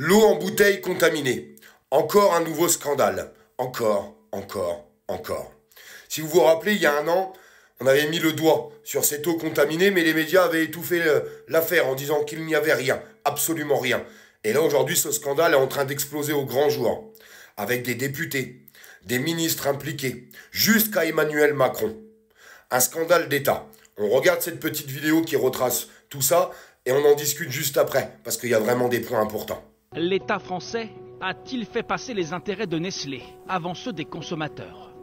L'eau en bouteille contaminée. Encore un nouveau scandale. Encore. Si vous vous rappelez, il y a un an, on avait mis le doigt sur cette eau contaminée, mais les médias avaient étouffé l'affaire en disant qu'il n'y avait rien, absolument rien. Et là, aujourd'hui, ce scandale est en train d'exploser au grand jour, avec des députés, des ministres impliqués, jusqu'à Emmanuel Macron. Un scandale d'État. On regarde cette petite vidéo qui retrace tout ça, et on en discute juste après, parce qu'il y a vraiment des points importants. L'État français a-t-il fait passer les intérêts de Nestlé avant ceux des consommateurs?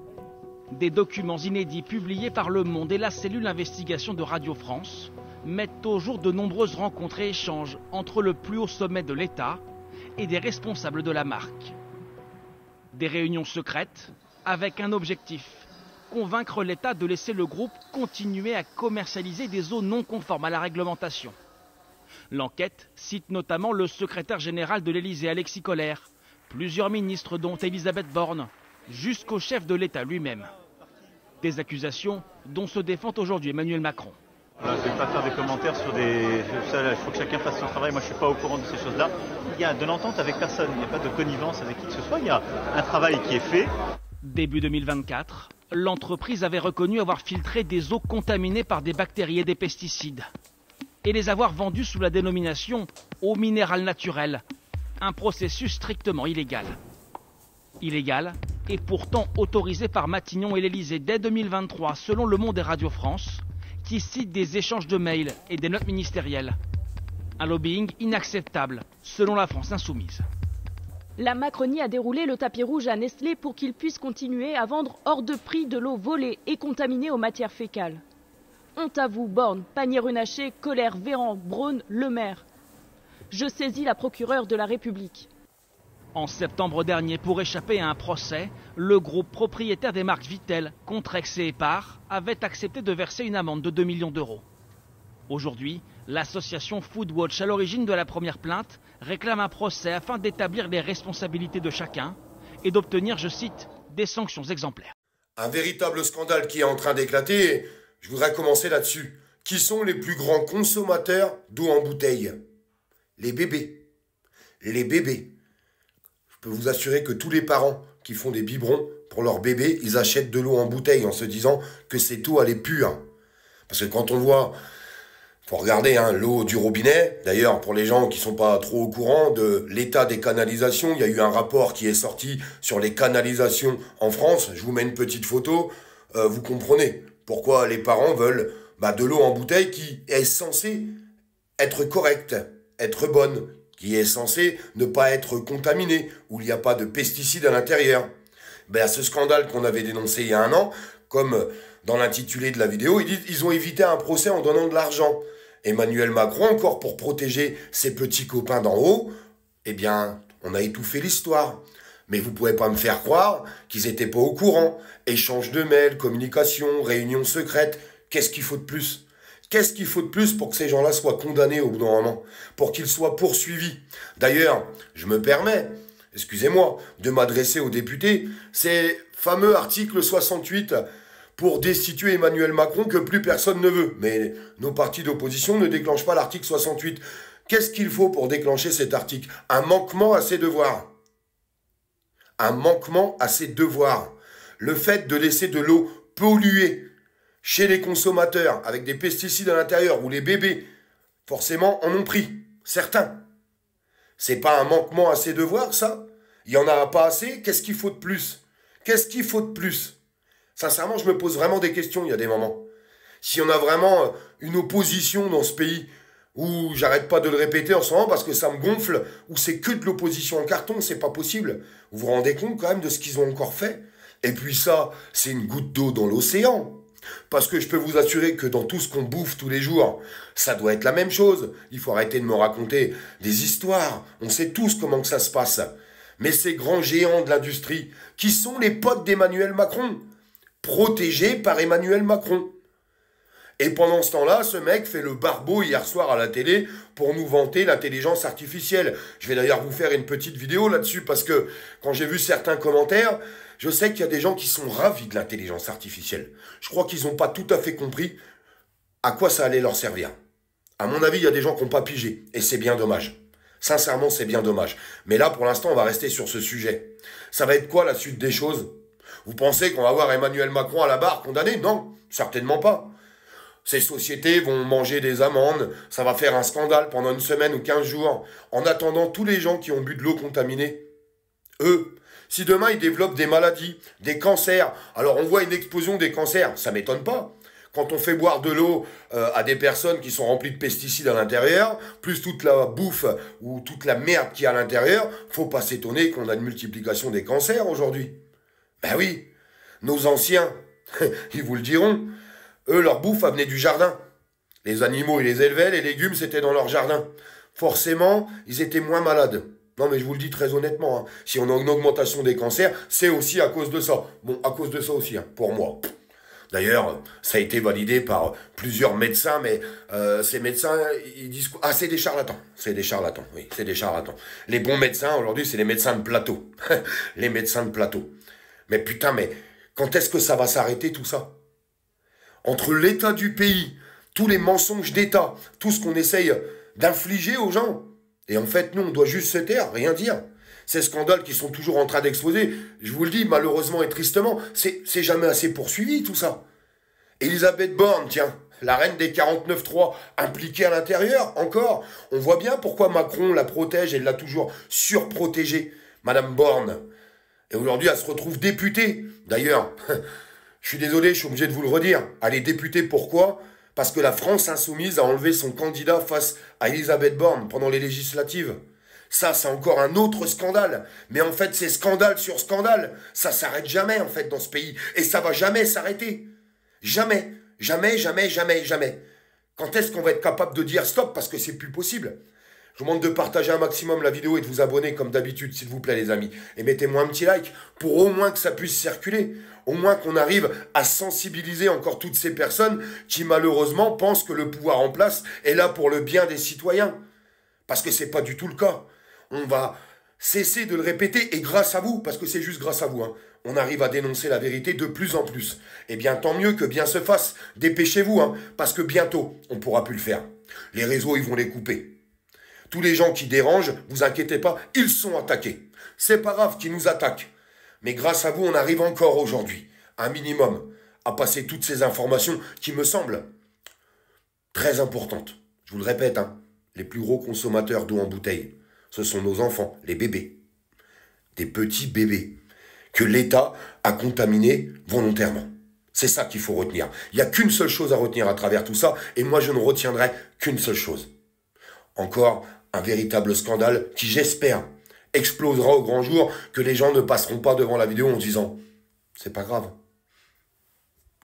Des documents inédits publiés par Le Monde et la cellule investigation de Radio France mettent au jour de nombreuses rencontres et échanges entre le plus haut sommet de l'État et des responsables de la marque. Des réunions secrètes avec un objectif: convaincre l'État de laisser le groupe continuer à commercialiser des eaux non conformes à la réglementation. L'enquête cite notamment le secrétaire général de l'Élysée, Alexis Collère, plusieurs ministres dont Elisabeth Borne, jusqu'au chef de l'État lui-même. Des accusations dont se défend aujourd'hui Emmanuel Macron. Je ne vais pas faire des commentaires sur des... Il faut que chacun fasse son travail, moi je ne suis pas au courant de ces choses-là. Il y a de l'entente avec personne, il n'y a pas de connivence avec qui que ce soit, il y a un travail qui est fait. Début 2024, l'entreprise avait reconnu avoir filtré des eaux contaminées par des bactéries et des pesticides, et les avoir vendues sous la dénomination eau minérale naturelle, un processus strictement illégal. Illégal et pourtant autorisé par Matignon et l'Élysée dès 2023, selon Le Monde et Radio France, qui cite des échanges de mails et des notes ministérielles. Un lobbying inacceptable, selon la France insoumise. La Macronie a déroulé le tapis rouge à Nestlé pour qu'il puisse continuer à vendre hors de prix de l'eau volée et contaminée aux matières fécales. Honte à vous, Borne, Pannier-Runacher, Colère, Véran, Braun, Le Maire. Je saisis la procureure de la République. En septembre dernier, pour échapper à un procès, le groupe propriétaire des marques Vittel, Contrex et Epar avait accepté de verser une amende de 2 millions d'euros. Aujourd'hui, l'association Foodwatch, à l'origine de la première plainte, réclame un procès afin d'établir les responsabilités de chacun et d'obtenir, je cite, des sanctions exemplaires. Un véritable scandale qui est en train d'éclater. Je voudrais commencer là-dessus. Qui sont les plus grands consommateurs d'eau en bouteille? Les bébés. Les bébés. Je peux vous assurer que tous les parents qui font des biberons pour leurs bébés, ils achètent de l'eau en bouteille en se disant que cette eau, elle est pure. Parce que quand on voit, faut regarder l'eau du robinet. D'ailleurs, pour les gens qui sont pas trop au courant de l'état des canalisations, il y a eu un rapport qui est sorti sur les canalisations en France. Je vous mets une petite photo. Vous comprenez pourquoi les parents veulent de l'eau en bouteille qui est censée être correcte, être bonne, qui est censée ne pas être contaminée, où il n'y a pas de pesticides à l'intérieur. Ce scandale qu'on avait dénoncé il y a un an, comme dans l'intitulé de la vidéo, ils disent ils ont évité un procès en donnant de l'argent. Emmanuel Macron, encore pour protéger ses petits copains d'en haut, on a étouffé l'histoire. Mais vous pouvez pas me faire croire qu'ils étaient pas au courant. Échange de mails, communication, réunions secrètes. Qu'est-ce qu'il faut de plus? Qu'est-ce qu'il faut de plus pour que ces gens-là soient condamnés au bout d'un moment? Pour qu'ils soient poursuivis? D'ailleurs, je me permets, excusez-moi, de m'adresser aux députés. Ces fameux articles 68 pour destituer Emmanuel Macron que plus personne ne veut. Mais nos partis d'opposition ne déclenchent pas l'article 68. Qu'est-ce qu'il faut pour déclencher cet article? Un manquement à ses devoirs. Un manquement à ses devoirs. Le fait de laisser de l'eau polluée chez les consommateurs avec des pesticides à l'intérieur où les bébés, forcément, en ont pris. Certains. C'est pas un manquement à ses devoirs, ça? Il y en a pas assez? Qu'est-ce qu'il faut de plus? Qu'est-ce qu'il faut de plus? Sincèrement, je me pose vraiment des questions, il y a des moments. Si on a vraiment une opposition dans ce pays, où j'arrête pas de le répéter en ce moment parce que ça me gonfle, où c'est que de l'opposition en carton, c'est pas possible. Vous vous rendez compte quand même de ce qu'ils ont encore fait? Et puis ça, c'est une goutte d'eau dans l'océan. Parce que je peux vous assurer que dans tout ce qu'on bouffe tous les jours, ça doit être la même chose. Il faut arrêter de me raconter des histoires. On sait tous comment que ça se passe. Mais ces grands géants de l'industrie, qui sont les potes d'Emmanuel Macron, protégés par Emmanuel Macron. Et pendant ce temps-là, ce mec fait le barbeau hier soir à la télé pour nous vanter l'intelligence artificielle. Je vais d'ailleurs vous faire une petite vidéo là-dessus parce que quand j'ai vu certains commentaires, je sais qu'il y a des gens qui sont ravis de l'intelligence artificielle. Je crois qu'ils n'ont pas tout à fait compris à quoi ça allait leur servir. À mon avis, il y a des gens qui n'ont pas pigé et c'est bien dommage. Sincèrement, c'est bien dommage. Mais là, pour l'instant, on va rester sur ce sujet. Ça va être quoi la suite des choses? Vous pensez qu'on va voir Emmanuel Macron à la barre condamné? Non, certainement pas. Ces sociétés vont manger des amendes, ça va faire un scandale pendant une semaine ou 15 jours. En attendant, tous les gens qui ont bu de l'eau contaminée, eux, si demain ils développent des maladies, des cancers, alors on voit une explosion des cancers, ça m'étonne pas. Quand on fait boire de l'eau à des personnes qui sont remplies de pesticides à l'intérieur, plus toute la bouffe ou toute la merde qu'il y a à l'intérieur, faut pas s'étonner qu'on a une multiplication des cancers aujourd'hui. Ben oui, nos anciens, ils vous le diront, eux, leur bouffe venait du jardin. Les animaux, ils les élevaient, les légumes, c'était dans leur jardin. Forcément, ils étaient moins malades. Non, mais je vous le dis très honnêtement, hein, si on a une augmentation des cancers, c'est aussi à cause de ça. Bon, à cause de ça aussi, hein, pour moi. D'ailleurs, ça a été validé par plusieurs médecins, mais ces médecins, ils disent... Ah, c'est des charlatans. C'est des charlatans, oui, c'est des charlatans. Les bons médecins, aujourd'hui, c'est les médecins de plateau. Les médecins de plateau. Mais putain, mais quand est-ce que ça va s'arrêter, tout ça? Entre l'état du pays, tous les mensonges d'État, tout ce qu'on essaye d'infliger aux gens. Et en fait, nous, on doit juste se taire, rien dire. Ces scandales qui sont toujours en train d'exploser, je vous le dis, malheureusement et tristement, c'est jamais assez poursuivi, tout ça. Elisabeth Borne, tiens, la reine des 49.3, impliquée à l'intérieur, encore. On voit bien pourquoi Macron la protège et l'a toujours surprotégée, Madame Borne. Et aujourd'hui, elle se retrouve députée. D'ailleurs, je suis désolé, je suis obligé de vous le redire. Elle est députée, pourquoi? Parce que la France insoumise a enlevé son candidat face à Elisabeth Borne pendant les législatives. Ça, c'est encore un autre scandale. Mais en fait, c'est scandale sur scandale. Ça s'arrête jamais, en fait, dans ce pays. Et ça va jamais s'arrêter. Jamais. Jamais, jamais, jamais, jamais. Quand est-ce qu'on va être capable de dire stop? Parce que c'est plus possible. Je vous demande de partager un maximum la vidéo et de vous abonner comme d'habitude, s'il vous plaît, les amis. Et mettez-moi un petit like pour au moins que ça puisse circuler. Au moins qu'on arrive à sensibiliser encore toutes ces personnes qui, malheureusement, pensent que le pouvoir en place est là pour le bien des citoyens. Parce que c'est pas du tout le cas. On va cesser de le répéter, et grâce à vous, parce que c'est juste grâce à vous, hein, on arrive à dénoncer la vérité de plus en plus. Eh bien, tant mieux que bien se fasse. Dépêchez-vous, hein, parce que bientôt, on ne pourra plus le faire. Les réseaux, ils vont les couper. Tous les gens qui dérangent, vous inquiétez pas, ils sont attaqués. C'est pas grave qu'ils nous attaquent. Mais grâce à vous, on arrive encore aujourd'hui, un minimum, à passer toutes ces informations qui me semblent très importantes. Je vous le répète, hein, les plus gros consommateurs d'eau en bouteille, ce sont nos enfants, les bébés. Des petits bébés que l'État a contaminés volontairement. C'est ça qu'il faut retenir. Il n'y a qu'une seule chose à retenir à travers tout ça, et moi je ne retiendrai qu'une seule chose. Encore un véritable scandale qui, j'espère, explosera au grand jour, que les gens ne passeront pas devant la vidéo en disant « c'est pas grave ».